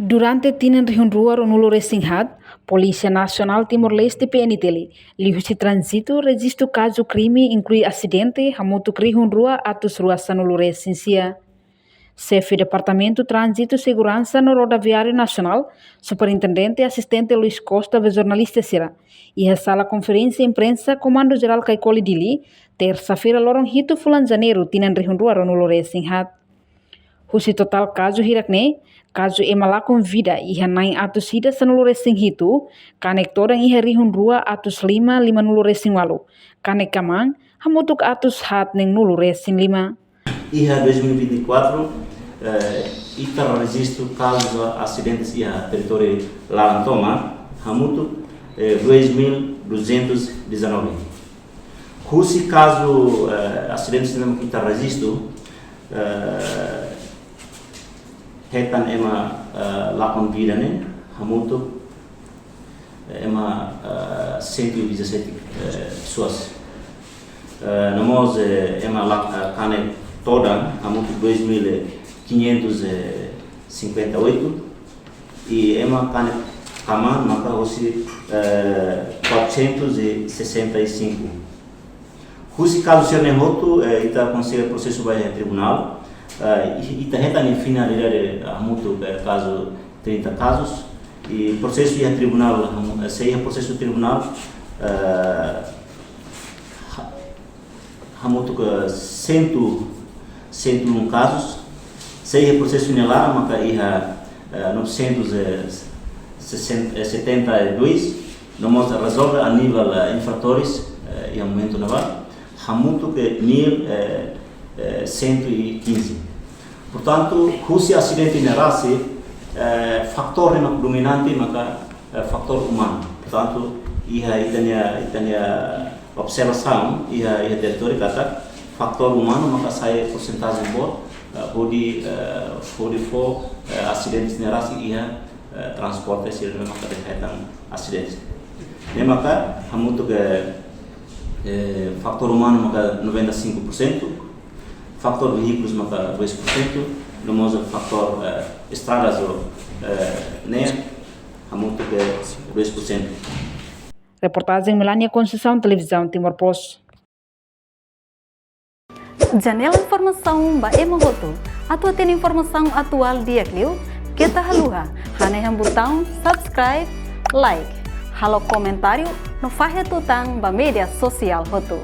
Durante tinan rihunrua ronulu resinghat, Polícia Nacional Timor-Leste PNTL, lihusi transito registro caso crime inclui acidente hamutu rihunrua atus ruasan nulu resinsia. Chefe Departamento Trânsito e Segurança no Rodoviário Nacional, Superintendente Assistente Luiz Costa ve jornalista será. E a sala conferência imprensa Comando Geral Caicoli Dili, terça-feira lorong hito fulan janeiro tinan rihunrua ronulu resinghat. Husi total caso hirakne, caso emala convida iha nain atus hida sanulu resing hitu, kanek todang iha rihunrua atus lima nulu resing walu, kanek kamang hamutuk atus hat neng nulu resing lima. Iha 2024, ita registro casos acidentes iha território Larantoma, hamutuk 2.219. Husi caso acidentes yang kita registro, hetan ema lakon vida ne hamutu ema 117 pessoas. Nós ema kane toda hamutu 2.558 e ema kane kaman maka hosi 465. Husi caso ser nemoto ita conselho processo vai a tribunal. Ita hetan finalidade muito caso 30 casos e processo ia tribunal se processo tribunal muito 101 casos se processo nelar maka ia 972 nós resolve a nível infratores e momento naval muito que 115. Portanto, se acidente nerase, faktor yang dominante maka faktor humano. Portanto, itanya observação ia território kata faktor humano maka saya porcentagem bor bodi for acidentes nerase ia transporte sih maka terkaitan acidentes. Ini maka hamutu ke faktor humano maka 95%. Faktor veículos maka 2%, nomos faktor estradas né, hamutu ke 2%. Reportagem Melania Conceição, Televisão Timor-Post. Janela informação ba emohoto. Atua tem informação atual dia kliu, kita haluha, haneham botão subscribe, like, halo comentário no fahe tutang ba media sosial hoto.